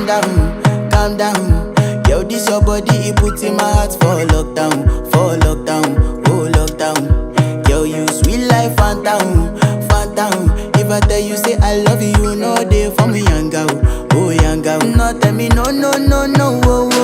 calm down. Yo, this your body, it puts in my heart for lockdown, oh lockdown. Yo, you sweet life, phantom, phantom. If I tell you say I love you, no day for me, young girl, oh young girl. No tell me no, no, no, no, oh, oh.